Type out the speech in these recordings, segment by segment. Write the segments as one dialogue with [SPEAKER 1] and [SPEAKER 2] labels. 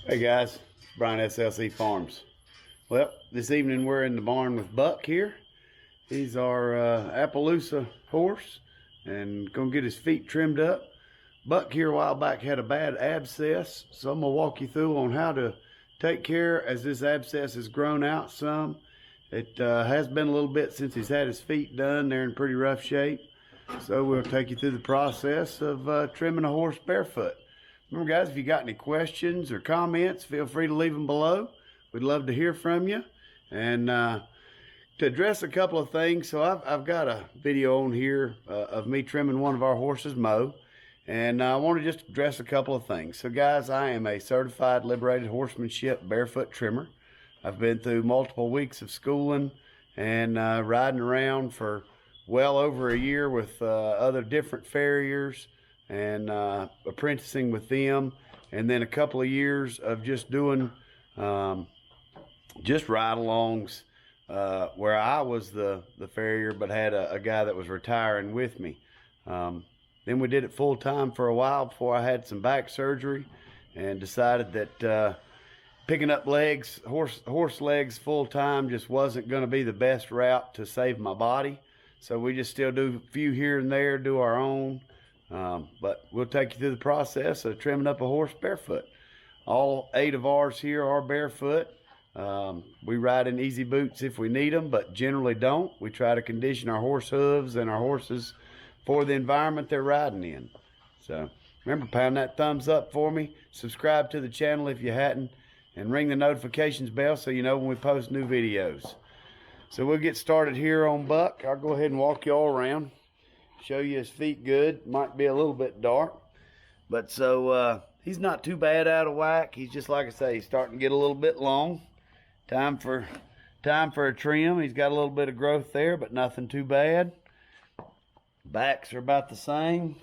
[SPEAKER 1] Hey guys, Brian SLC Farms. Well, this evening we're in the barn with Buck here. He's our Appaloosa horse and gonna get his feet trimmed up. Buck here a while back had a bad abscess, so I'm gonna walk you through on how to take care as this abscess has grown out some. It has been a little bit since he's had his feet done. They're in pretty rough shape. So we'll take you through the process of trimming a horse barefoot. Remember guys, if you got any questions or comments, feel free to leave them below. We'd love to hear from you. And to address a couple of things, so I've got a video on here of me trimming one of our horses, Mo. And I want to just address a couple of things. So guys, I am a certified Liberated Horsemanship barefoot trimmer. I've been through multiple weeks of schooling and riding around for well over a year with other different farriers and apprenticing with them, and then a couple of years of just doing just ride-alongs where I was the farrier but had a guy that was retiring with me. Then we did it full-time for a while before I had some back surgery and decided that picking up legs, horse legs full-time just wasn't going to be the best route to save my body. So we just still do a few here and there, do our own. But we'll take you through the process of trimming up a horse barefoot. All 8 of ours here are barefoot. We ride in easy boots if we need them, but generally don't. We try to condition our horse hooves and our horses for the environment they're riding in. So remember, pound that thumbs up for me. Subscribe to the channel if you hadn't, and ring the notifications bell so you know when we post new videos. So we'll get started here on Buck. I'll go ahead and walk you all around, show you his feet good. Might be a little bit dark, but so he's not too bad out of whack. He's just, like I say, he's starting to get a little bit long. Time for a trim. He's got a little bit of growth there, but nothing too bad. Backs are about the same,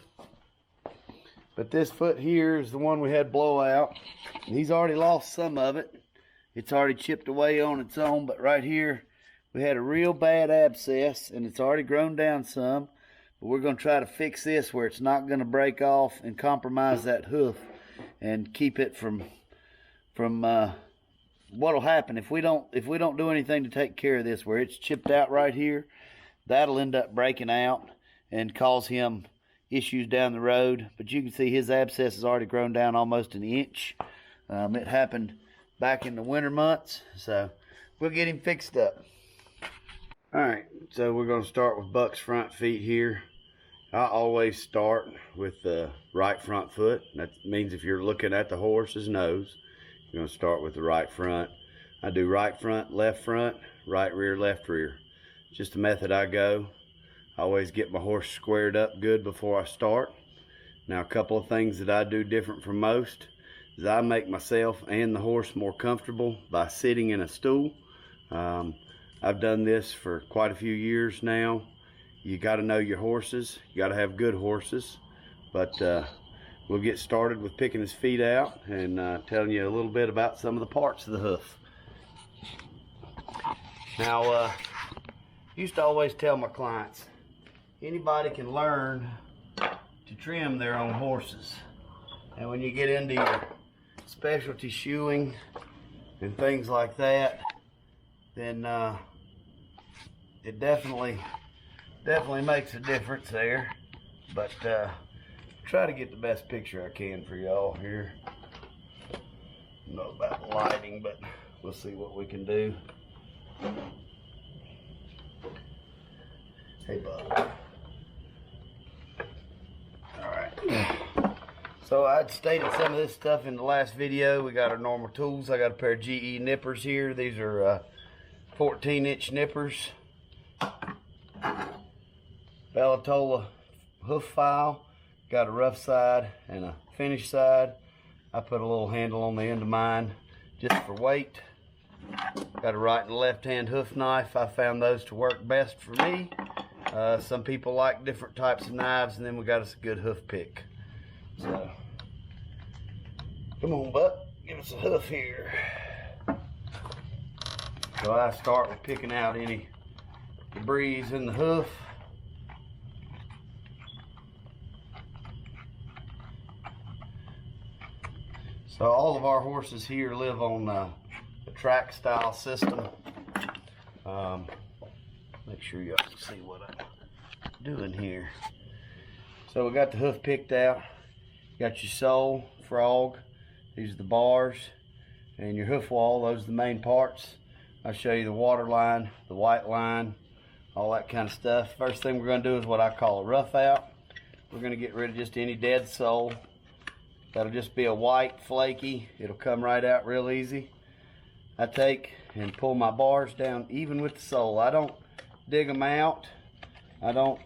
[SPEAKER 1] but this foot here is the one we had blow out. He's already lost some of it. It's already chipped away on its own, but right here we had a real bad abscess and it's already grown down some. But we're going to try to fix this where it's not going to break off and compromise that hoof and keep it from what'll happen if we don't do anything to take care of this, where it's chipped out right here. That'll end up breaking out and cause him issues down the road. But you can see his abscess has already grown down almost an inch. It happened back in the winter months, so we'll get him fixed up. All right, so we're going to start with Buck's front feet here. I always start with the right front foot. That means if you're looking at the horse's nose, you're going to start with the right front. I do right front, right rear, left rear. Just the method I go. I always get my horse squared up good before I start. Now, a couple of things that I do different from most is I make myself and the horse more comfortable by sitting in a stool. I've done this for quite a few years now. You got to know your horses. You got to have good horses. But we'll get started with picking his feet out and telling you a little bit about some of the parts of the hoof. Now, used to always tell my clients, anybody can learn to trim their own horses. And when you get into your specialty shoeing and things like that, then it definitely makes a difference there. But try to get the best picture I can for y'all here. I don't know about the lighting, but we'll see what we can do. Hey, bud. All right. So I'd stated some of this stuff in the last video. We got our normal tools. I got a pair of GE nippers here. These are 14-inch nippers. Bellota hoof file. Got a rough side and a finished side. I put a little handle on the end of mine just for weight. Got a right and left hand hoof knife. I found those to work best for me. Some people like different types of knives, and then we got us a good hoof pick. So, come on, Buck, give us a hoof here. So I start with picking out any debris in the hoof. So all of our horses here live on a track style system. Make sure y'all can see what I'm doing here. So we got the hoof picked out. Got your sole, frog, these are the bars, and your hoof wall, those are the main parts. I'll show you the water line, the white line, all that kind of stuff. First thing we're going to do is what I call a rough out. We're going to get rid of just any dead sole. That'll just be a white flaky. It'll come right out real easy. I take and pull my bars down even with the sole. I don't dig them out. I don't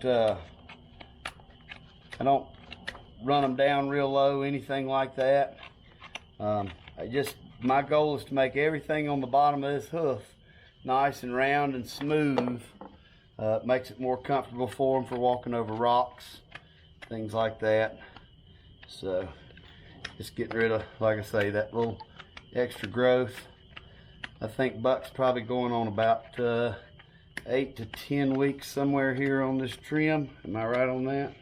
[SPEAKER 1] run them down real low, anything like that. My goal is to make everything on the bottom of this hoof nice and round and smooth. It makes it more comfortable for them for walking over rocks, things like that. So just getting rid of, like I say, that little extra growth. I think Buck's probably going on about 8 to 10 weeks somewhere here on this trim. Am I right on that?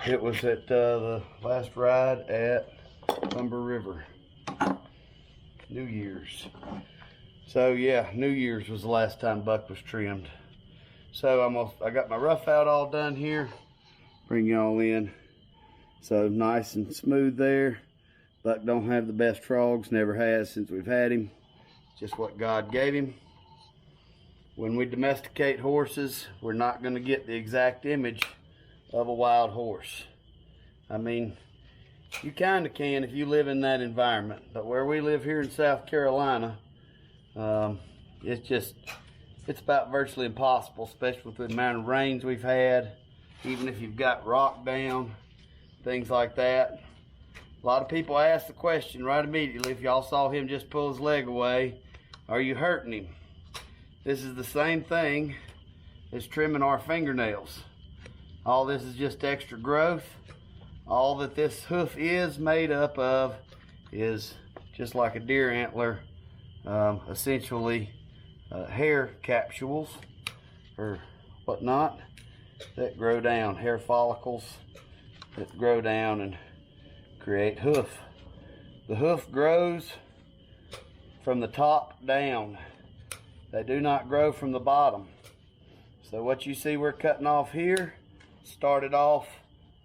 [SPEAKER 1] It was at the last ride at Lumber River, New Year's. So yeah, New Year's was the last time Buck was trimmed. So I got my rough out all done here. Bring y'all in. So nice and smooth there. Buck don't have the best frogs, never has since we've had him. Just what God gave him. When we domesticate horses, we're not going to get the exact image of a wild horse. I mean, you kind of can if you live in that environment, but where we live here in South Carolina, it's about virtually impossible, especially with the amount of rains we've had. Even if you've got rock down, things like that. A lot of people ask the question right immediately, if y'all saw him just pull his leg away, are you hurting him? This is the same thing as trimming our fingernails. All this is just extra growth. All that this hoof is made up of is just like a deer antler, essentially hair capsules or whatnot that grow down, hair follicles that grow down and create hoof. The hoof grows from the top down. They do not grow from the bottom. So what you see we're cutting off here started off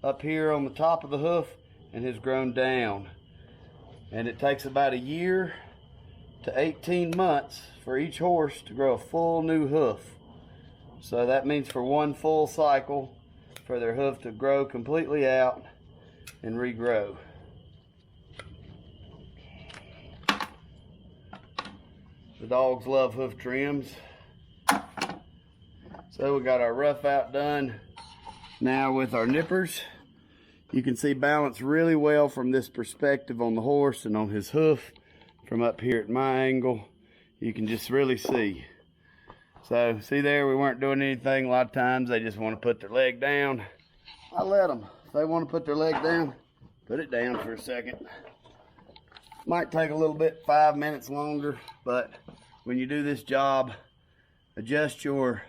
[SPEAKER 1] up here on the top of the hoof and has grown down. And it takes about a year to 18 months for each horse to grow a full new hoof. So that means for one full cycle for their hoof to grow completely out and regrow. The dogs love hoof trims. So we got our rough out done. Now with our nippers, you can see balance really well from this perspective on the horse and on his hoof. From up here at my angle, you can just really see. So see there, we weren't doing anything. A lot of times they just want to put their leg down. I let them. If they want to put their leg down, put it down for a second. Might take a little bit, 5 minutes longer, but when you do this job, adjust your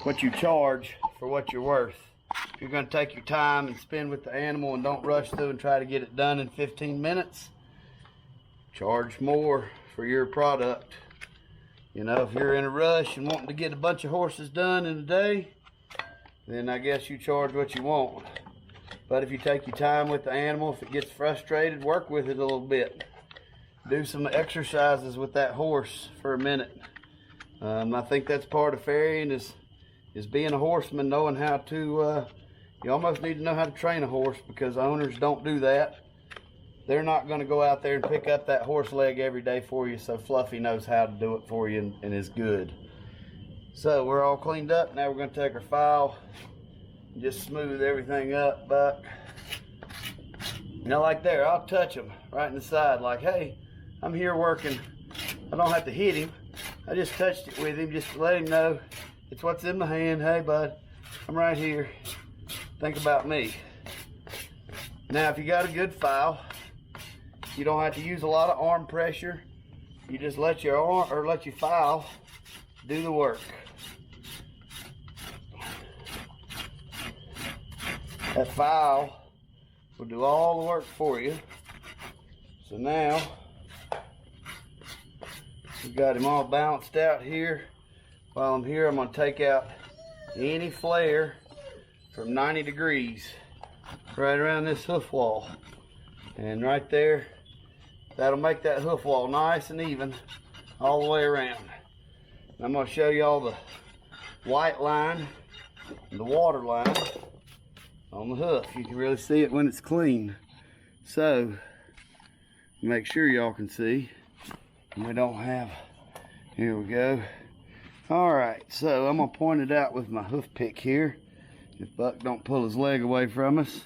[SPEAKER 1] what you charge for what you're worth. If you're going to take your time and spend with the animal and don't rush through and try to get it done in 15 minutes, charge more for your product. You know, if you're in a rush and wanting to get a bunch of horses done in a day, then I guess you charge what you want. But if you take your time with the animal, if it gets frustrated, work with it a little bit. Do some exercises with that horse for a minute. I think that's part of farrieing is being a horseman, knowing how to, you almost need to know how to train a horse, because owners don't do that. They're not going to go out there and pick up that horse leg every day for you, so Fluffy knows how to do it for you and is good. So we're all cleaned up. Now we're going to take our file and just smooth everything up, Buck. You know, like there, I'll touch him right in the side, like, hey, I'm here working. I don't have to hit him. I just touched it with him just to let him know it's what's in my hand. Hey, bud, I'm right here. Think about me. Now, if you got a good file, you don't have to use a lot of arm pressure. You just let your arm or let your file do the work. That file will do all the work for you. So now, we've got him all balanced out here. While I'm here, I'm going to take out any flare from 90 degrees right around this hoof wall. And right there, that'll make that hoof wall nice and even all the way around. I'm going to show you all the white line and the water line on the hoof. You can really see it when it's clean. So, make sure y'all can see. We don't have, here we go. Alright, so I'm going to point it out with my hoof pick here. If Buck don't pull his leg away from us.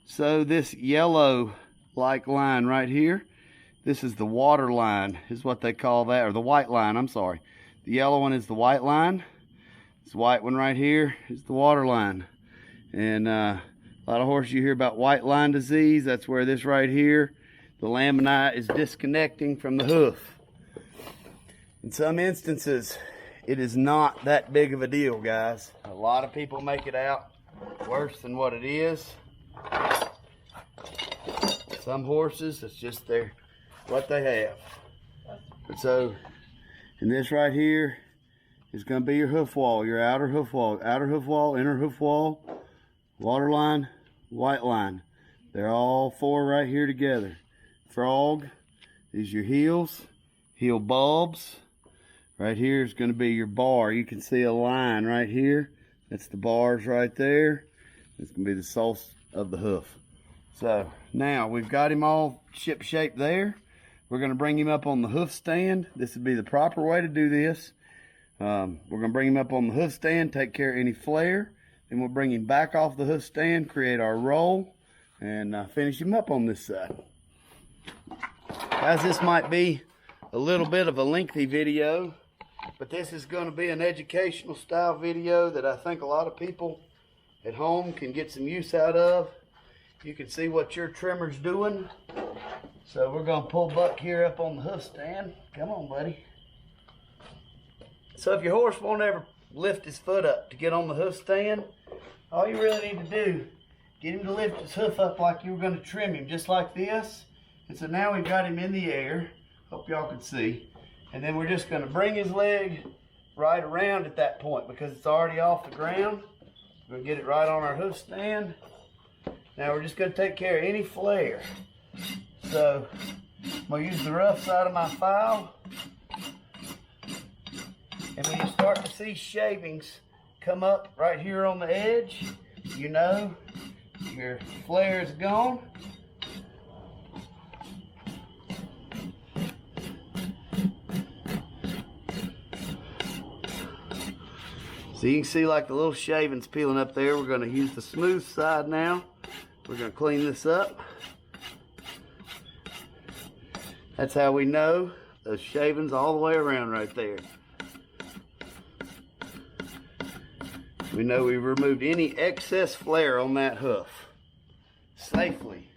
[SPEAKER 1] So this yellow like line right here, this is the water line, is what they call that, or the white line, I'm sorry. The yellow one is the white line. This white one right here is the water line. And a lot of horses you hear about white line disease. That's where this right here, the laminate is disconnecting from the hoof. In some instances, it is not that big of a deal, guys. A lot of people make it out worse than what it is. Some horses, it's just what they have. And so, and this right here is going to be your hoof wall, your outer hoof wall, inner hoof wall, water line, white line. They're all four right here together. Frog is your heels, heel bulbs. Right here is going to be your bar. You can see a line right here. That's the bars right there. It's going to be the soles of the hoof. So now we've got him all ship shape there. We're going to bring him up on the hoof stand. This would be the proper way to do this. We're going to bring him up on the hoof stand, take care of any flare. Then we'll bring him back off the hoof stand, create our roll, and finish him up on this side. Guys, this might be a little bit of a lengthy video, but this is going to be an educational style video that I think a lot of people at home can get some use out of. You can see what your trimmer's doing. So we're going to pull Buck here up on the hoof stand. Come on, buddy. So if your horse won't ever lift his foot up to get on the hoof stand, all you really need to do, get him to lift his hoof up like you were going to trim him, just like this. And so now we've got him in the air. Hope y'all can see. And then we're just going to bring his leg right around at that point because it's already off the ground. We're going to get it right on our hoof stand. Now we're just going to take care of any flare. So I'm going to use the rough side of my file. And when you start to see shavings come up right here on the edge, you know your flare is gone. So you can see like the little shavings peeling up there. We're going to use the smooth side now. We're going to clean this up. That's how we know those shavings all the way around right there. We know we removed any excess flare on that hoof safely.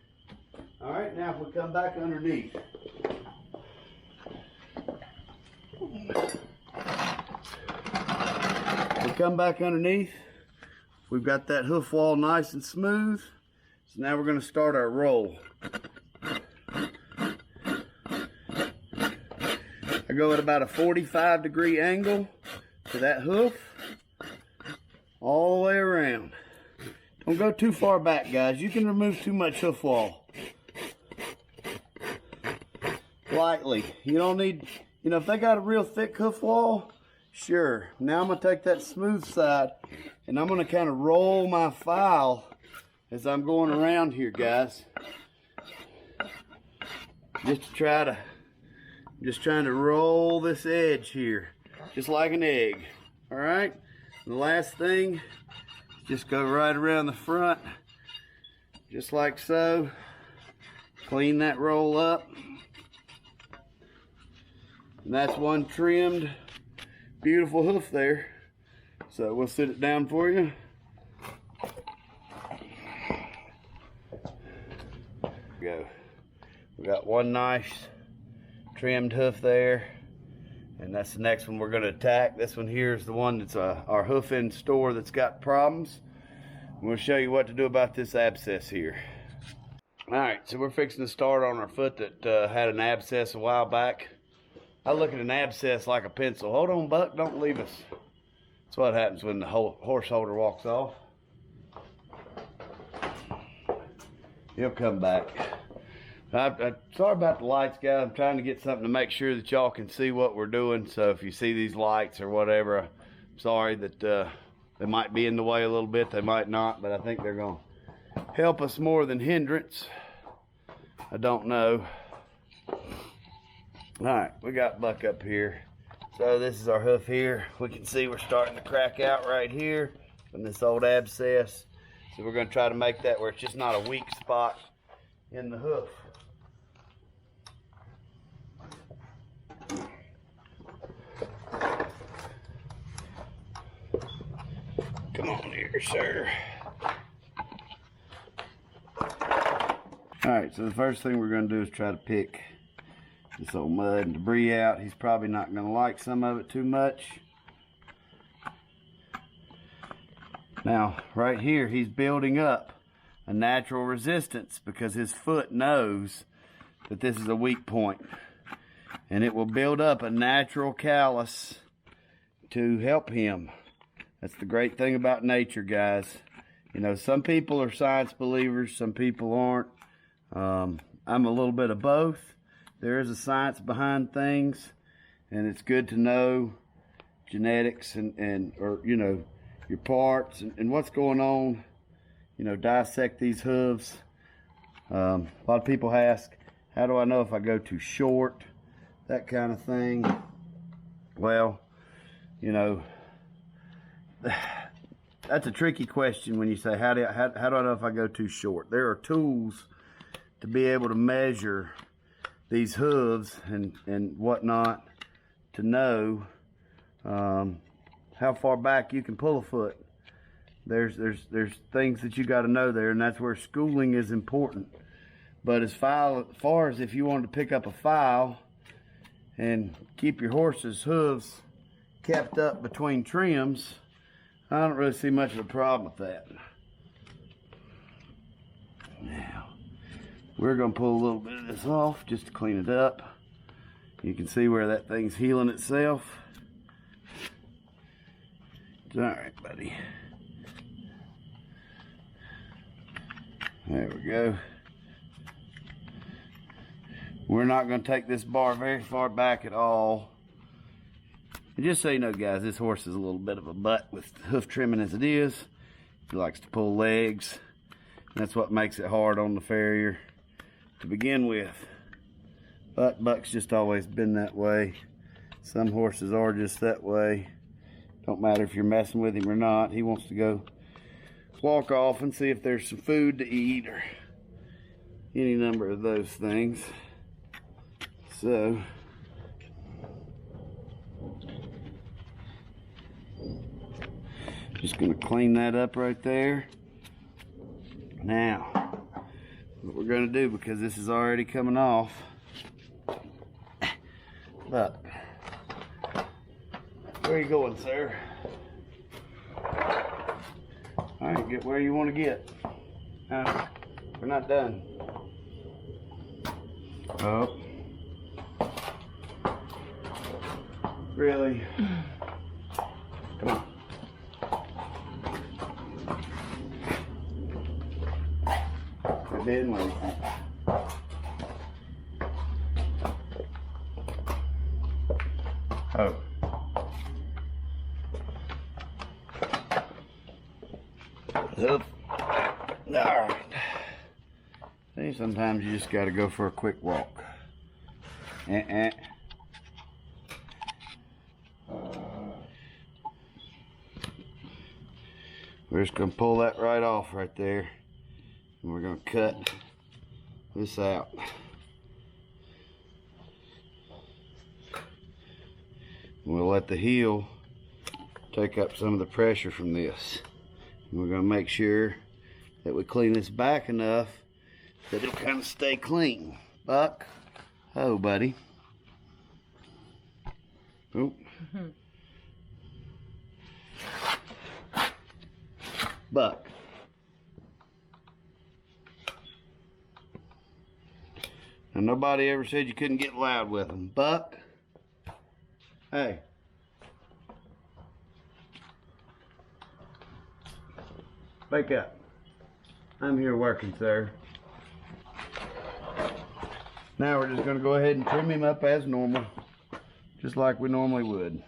[SPEAKER 1] All right, now if we come back underneath. We come back underneath. We've got that hoof wall nice and smooth. So now we're going to start our roll. I go at about a 45-degree angle to that hoof, all the way around. Don't go too far back, guys. You can remove too much hoof wall. Lightly. You don't need, if they got a real thick hoof wall, sure. Now I'm going to take that smooth side and I'm going to kind of roll my file as I'm going around here, guys. Just trying to roll this edge here, just like an egg. All right. And the last thing, just go right around the front, just like so. Clean that roll up. And that's one trimmed, beautiful hoof there. So we'll sit it down for you. Go. We got one nice trimmed hoof there, and that's the next one we're going to attack. This one here is the one that's our hoof in store that's got problems. I'm going to show you what to do about this abscess here. All right, so we're fixing to start on our foot that had an abscess a while back. I look at an abscess like a pencil. Hold on, Buck, don't leave us. That's what happens when the horse holder walks off. He'll come back. Sorry about the lights, guys. I'm trying to get something to make sure that y'all can see what we're doing. So if you see these lights or whatever, I'm sorry that they might be in the way a little bit. They might not, but I think they're going to help us more than hindrance. I don't know. All right, we got Buck up here. So this is our hoof here. We can see we're starting to crack out right here from this old abscess. So we're going to try to make that where it's just not a weak spot in the hoof. Come on here, sir. All right, so the first thing we're going to do is try to pick this old mud and debris out. He's probably not going to like some of it too much. Now, right here, he's building up a natural resistance because his foot knows that this is a weak point. And it will build up a natural callus to help him. That's the great thing about nature, guys. You know, some people are science believers, some people aren't. I'm a little bit of both. There is a science behind things, and it's good to know genetics or you know, your parts and what's going on. You know, dissect these hooves. A lot of people ask, how do I know if I go too short? That kind of thing. Well, you know, that's a tricky question when you say, how do I know if I go too short? There are tools to be able to measure these hooves and whatnot to know how far back you can pull a foot. There's things that you got to know there, and that's where schooling is important. But as far as if you wanted to pick up a file and keep your horse's hooves kept up between trims, I don't really see much of a problem with that. Now, we're going to pull a little bit of this off just to clean it up. You can see where that thing's healing itself. It's all right, buddy. There we go. We're not going to take this bar very far back at all. And just so you know, guys, this horse is a little bit of a butt with hoof trimming as it is. He likes to pull legs. That's what makes it hard on the farrier to begin with. But Buck's just always been that way. Some horses are just that way. Don't matter if you're messing with him or not. He wants to go walk off and see if there's some food to eat or any number of those things. So, just going to clean that up right there. Now, what we're going to do, because this is already coming off, but where are you going, sir? All right, get where you want to get. We're not done. Oh. Really? Come on. We're dead late. Oh. Up. All right. See, sometimes you just got to go for a quick walk. We're just going to pull that right off right there. And we're going to cut this out. We'll let the heel take up some of the pressure from this. And we're going to make sure that we clean this back enough that it'll kind of stay clean. Buck. Oh, buddy. Oop. Buck. And nobody ever said you couldn't get loud with them. Buck, hey. Wake up. I'm here working, sir. Now we're just going to go ahead and trim him up as normal, just like we normally would.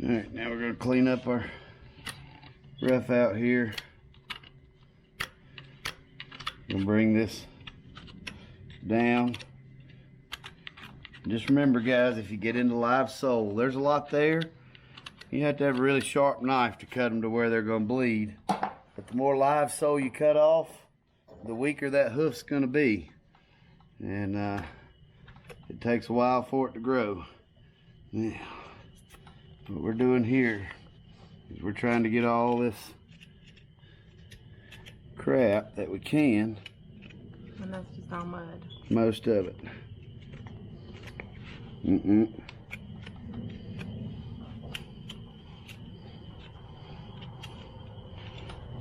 [SPEAKER 1] Alright, now we're going to clean up our rough out here. We'll bring this down. Just remember, guys, if you get into live sole, there's a lot there. You have to have a really sharp knife to cut them to where they're going to bleed. But the more live sole you cut off, the weaker that hoof's going to be. And it takes a while for it to grow. Now, what we're doing here is we're trying to get all this crap that we can.
[SPEAKER 2] And that's just all mud.
[SPEAKER 1] Most of it.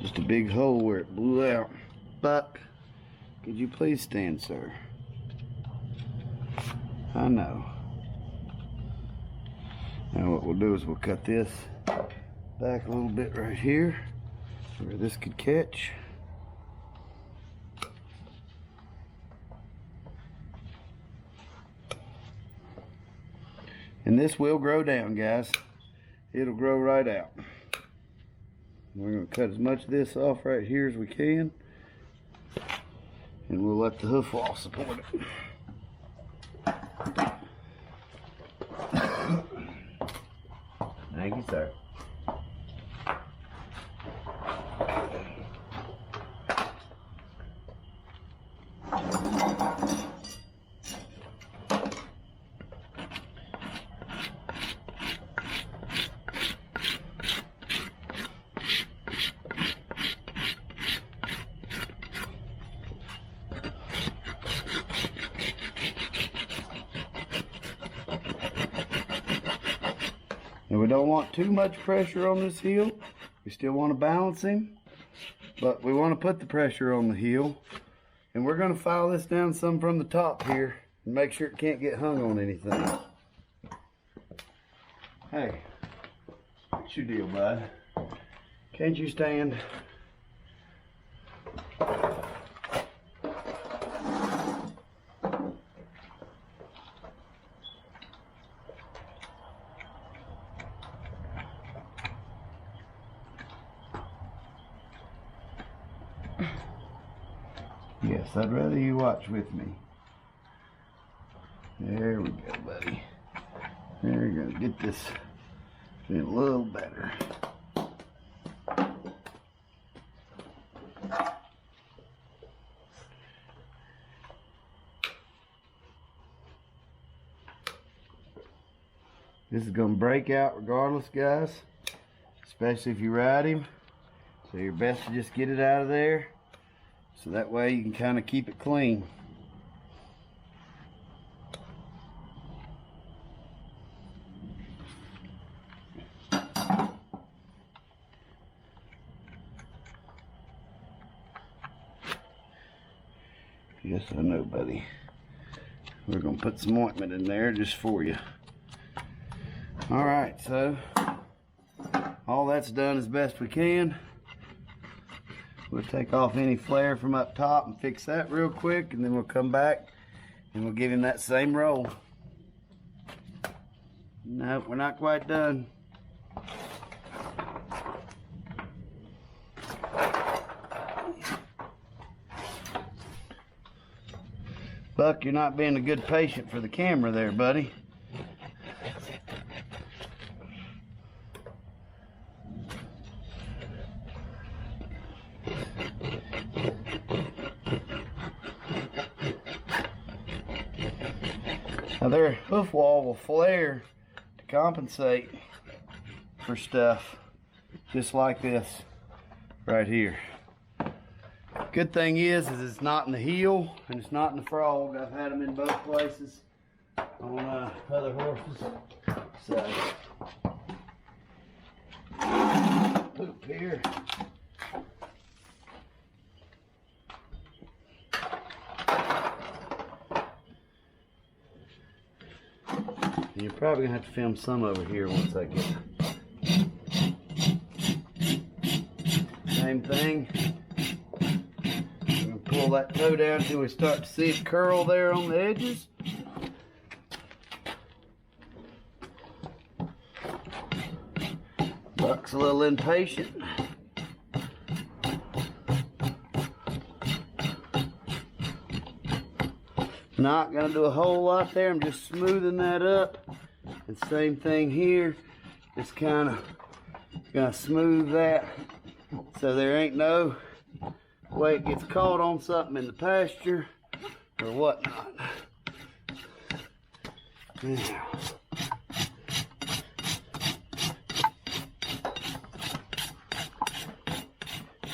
[SPEAKER 1] Just a big hole where it blew out. Buck, could you please stand, sir? I know. Now what we'll do is we'll cut this back a little bit right here where this could catch. And this will grow down, guys. It'll grow right out. We're going to cut as much of this off right here as we can. And we'll let the hoof wall support it. Thank you, sir. And we don't want too much pressure on this heel. We still want to balance him, but we want to put the pressure on the heel. And we're going to file this down some from the top here and make sure it can't get hung on anything. Hey, what's your deal, bud? Can't you stand? Yes, I'd rather you watch with me. There we go, buddy. There we go. Get this a little better. This is going to break out regardless, guys, especially if you ride him. So you're best to just get it out of there. So that way you can kind of keep it clean. Yes, I know, buddy. We're gonna put some ointment in there just for you. All right, so all that's done as best we can. We'll take off any flare from up top and fix that real quick, and then we'll come back and we'll give him that same roll. No, we're not quite done. Buck, you're not being a good patient for the camera there, buddy. Now their hoof wall will flare to compensate for stuff just like this right here. Good thing is it's not in the heel and it's not in the frog. I've had them in both places on other horses. So, hoop here. And you're probably gonna have to film some over here once I get. Same thing. Pull that toe down until we start to see it curl there on the edges. Buck's a little impatient. Not gonna do a whole lot there. I'm just smoothing that up. And same thing here. Just kind of gonna smooth that so there ain't no way it gets caught on something in the pasture or whatnot. Now,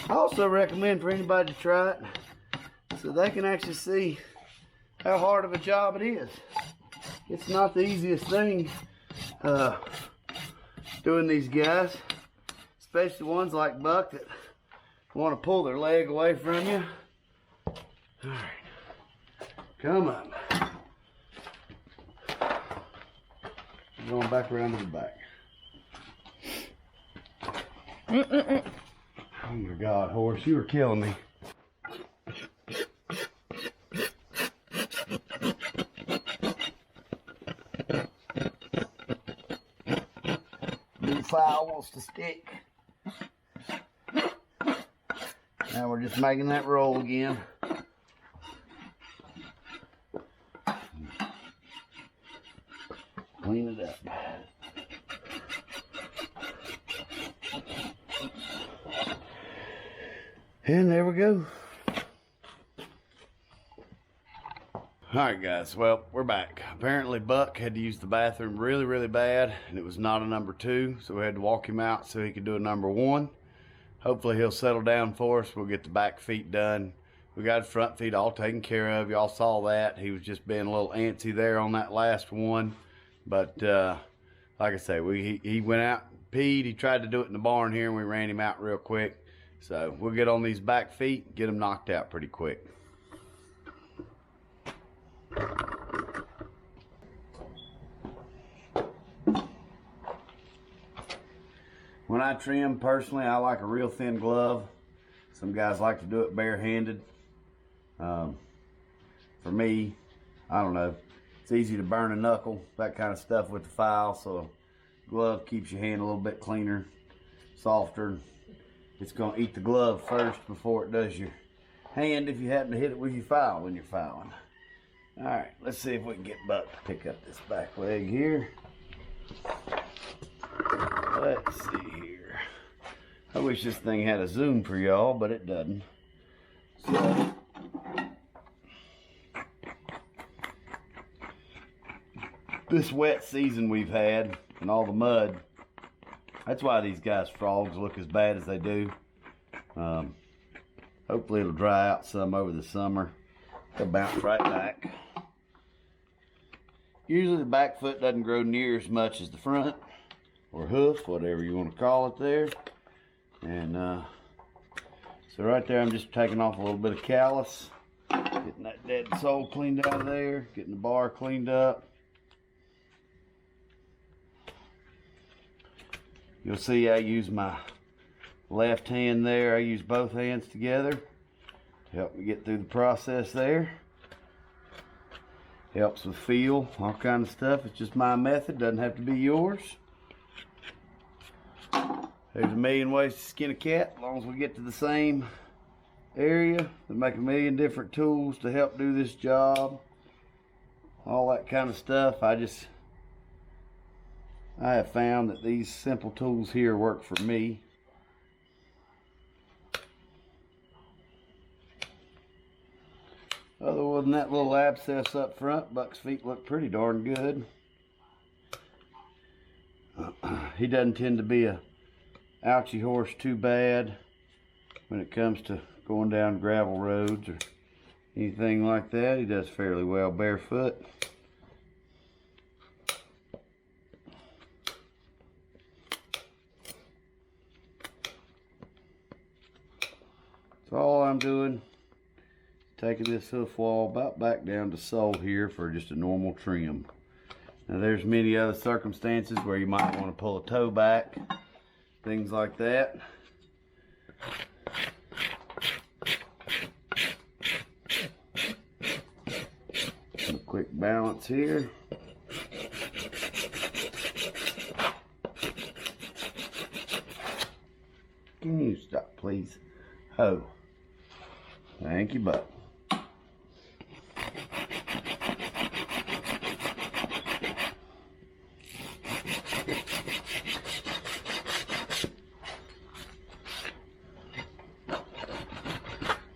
[SPEAKER 1] I also recommend for anybody to try it so they can actually see how hard of a job it is. It's not the easiest thing doing these guys, especially ones like Buck that want to pull their leg away from you. All right, come on. Going back around to the back. Oh my God, horse, you were killing me. New file wants to stick. Now we're just making that roll again. Clean it up. And there we go. Alright guys, well, we're back. Apparently Buck had to use the bathroom really bad, and it was not a number 2, so we had to walk him out so he could do a number 1. Hopefully he'll settle down for us. We'll get the back feet done. We got his front feet all taken care of. Y'all saw that. He was just being a little antsy there on that last one. But like I say, he went out, peed. He tried to do it in the barn here, and we ran him out real quick. So we'll get on these back feet, get them knocked out pretty quick. When I trim, personally, I like a real thin glove. Some guys like to do it barehanded. For me, I don't know. It's easy to burn a knuckle, that kind of stuff with the file, so a glove keeps your hand a little bit cleaner, softer. It's gonna eat the glove first before it does your hand if you happen to hit it with your file when you're filing. All right, let's see if we can get Buck to pick up this back leg here. Let's see here. I wish this thing had a zoom for y'all, but it doesn't. So, this wet season we've had and all the mud, that's why these guys' frogs look as bad as they do. Hopefully it'll dry out some over the summer. They'll bounce right back. Usually the back foot doesn't grow near as much as the front, or hoof, whatever you want to call it there. And so right there I'm just taking off a little bit of callus. And Getting that dead sole cleaned out of there, getting the bar cleaned up. You'll see I use my left hand there. I use both hands together to help me get through the process there. Helps with feel, all kind of stuff. It's just my method, doesn't have to be yours. There's a million ways to skin a cat, as long as we get to the same area. They make a million different tools to help do this job. All that kind of stuff. I have found that these simple tools here work for me. Other than that little abscess up front, Buck's feet look pretty darn good. He doesn't tend to be a ouchy horse too bad when it comes to going down gravel roads or anything like that. He does fairly well barefoot. So all I'm doing, taking this hoof wall about back down to sole here for just a normal trim. Now there's many other circumstances where you might want to pull a toe back, things like that. A quick balance here. Can you stop, please? Oh, thank you, Buck.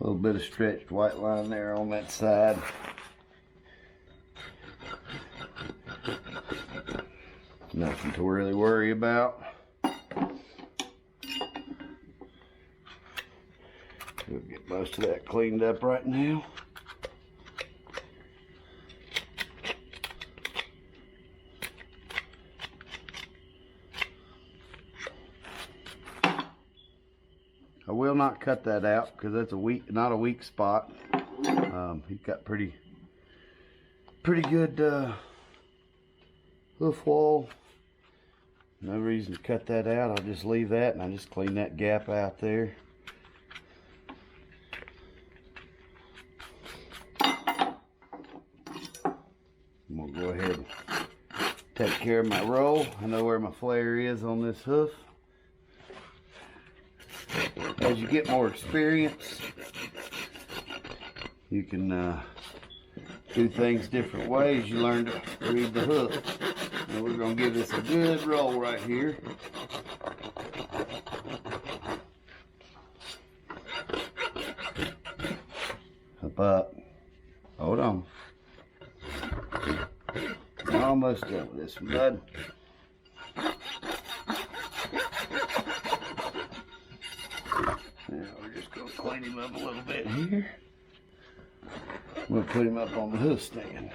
[SPEAKER 1] A little bit of stretched white line there on that side. Nothing to really worry about. We'll get most of that cleaned up right now. I will not cut that out because that's not a weak spot. He's got pretty good hoof wall. No reason to cut that out. I'll just leave that and I just clean that gap out there. I'm gonna go ahead and take care of my roll. I know where my flare is on this hoof. As you get more experience, you can do things different ways. You learn to read the hoof. And we're going to give this a good roll right here. Up. Hold on. I'm almost done with this one, bud. Now we're just going to clean him up a little bit here. We'll put him up on the hoof stand.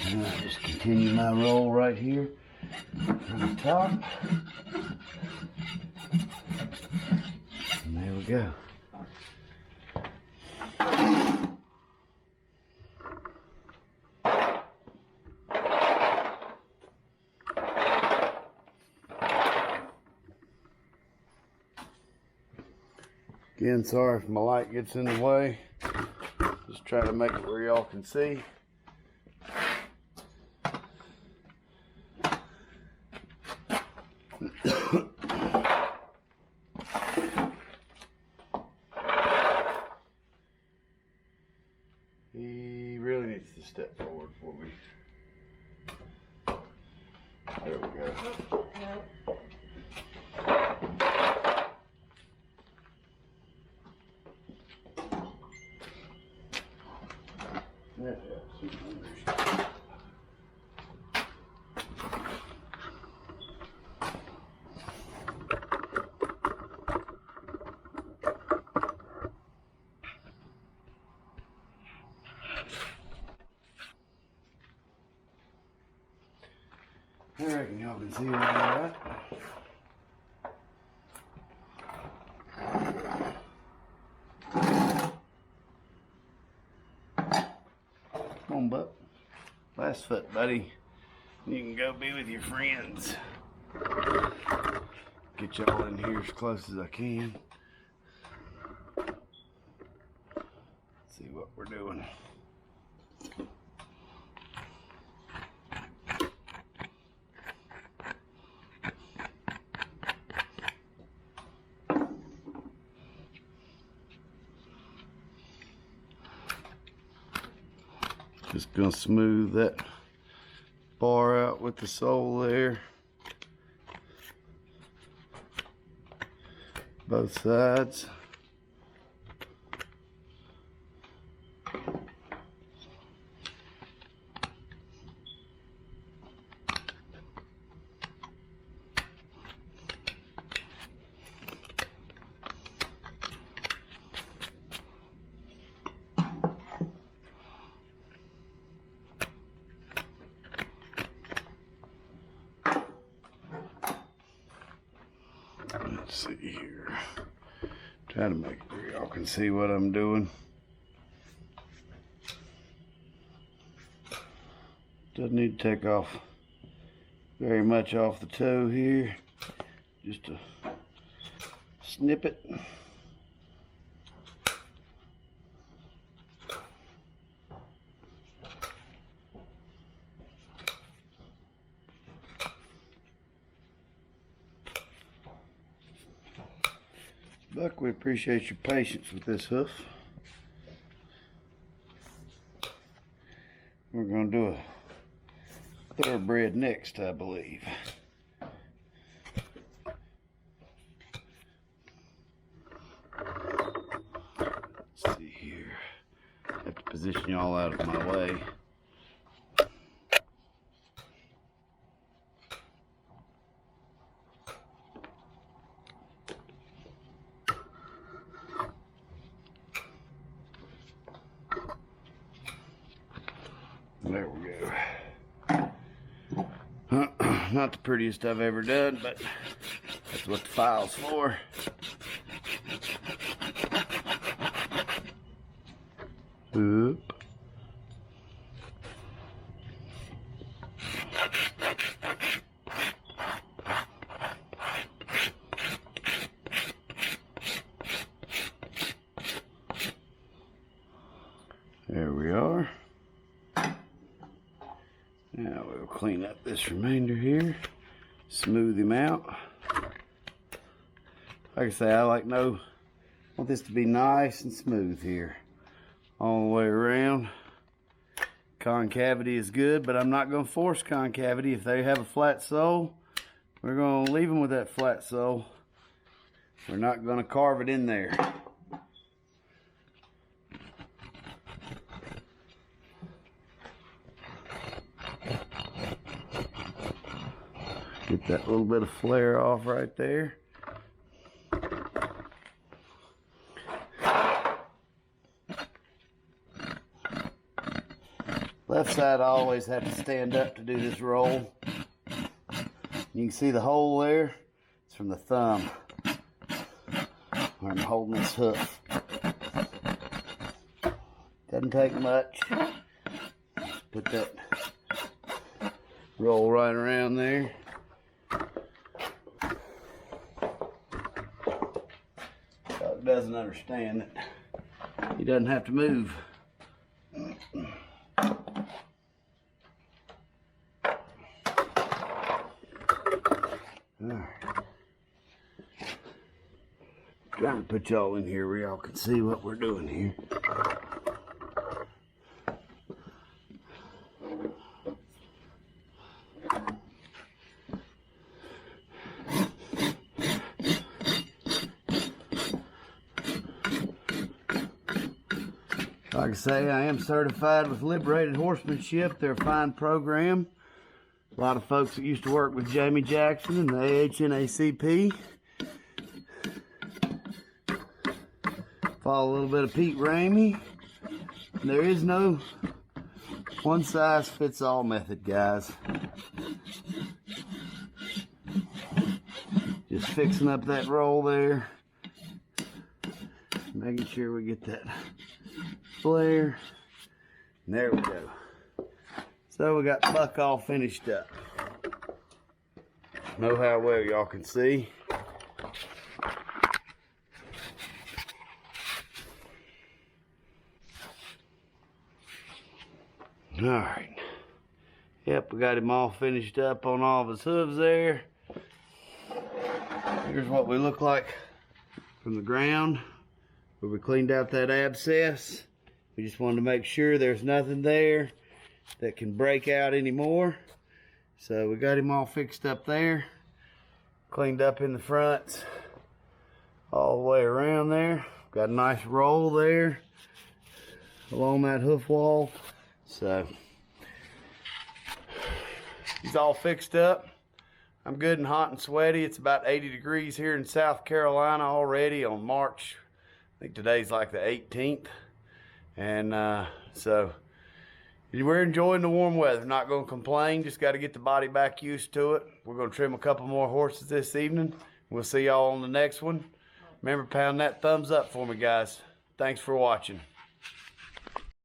[SPEAKER 1] And I'll just continue my roll right here from the top. And there we go. Again, sorry if my light gets in the way. Just try to make it where y'all can see. He really needs to step forward for me. There we go. I reckon y'all can see it all right. Come on, Buck. Last foot, buddy. You can go be with your friends. Get y'all in here as close as I can. See what we're doing. Just gonna smooth that bar out with the sole there. Both sides. Let's see here. Try to make it where y'all can see what I'm doing. Doesn't need to take off very much off the toe here. Just a snippet. Buck, we appreciate your patience with this hoof. We're going to do a thoroughbred next, I believe. Let's see here. I have to position y'all out of my way. There we go. Not the prettiest I've ever done, but that's what the file's for. Oop. There we are. Now we'll clean up this remainder here, smooth him out. Like I say, I want this to be nice and smooth here, all the way around. Concavity is good, but I'm not going to force concavity. If they have a flat sole, we're going to leave them with that flat sole. We're not going to carve it in there. Get that little bit of flare off right there. Left side, I always have to stand up to do this roll. You can see the hole there. It's from the thumb where I'm holding this hoof. Doesn't take much. Put that roll right around there. Dog doesn't understand that he doesn't have to move. Trying to put y'all in here where y'all can see what we're doing here. Like I say, I am certified with Liberated Horsemanship. They're a fine program. A lot of folks that used to work with Jamie Jackson and the AHNACP. Follow a little bit of Pete Ramey. There is no one-size-fits-all method, guys. Just fixing up that roll there. Making sure we get that flare. And there we go. So we got Buck all finished up. Know how well y'all can see. Alright. Yep, we got him all finished up on all of his hooves there. Here's what we look like from the ground, where we cleaned out that abscess. We just wanted to make sure there's nothing there that can break out anymore. So we got him all fixed up there, cleaned up in the front, all the way around there. Got a nice roll there along that hoof wall. So he's all fixed up. I'm good and hot and sweaty. It's about 80 degrees here in South Carolina already on March. I think today's like the 18th. And so we're enjoying the warm weather. Not going to complain. Just got to get the body back used to it. We're going to trim a couple more horses this evening. We'll see y'all on the next one. Remember, pound that thumbs up for me, guys. Thanks for watching.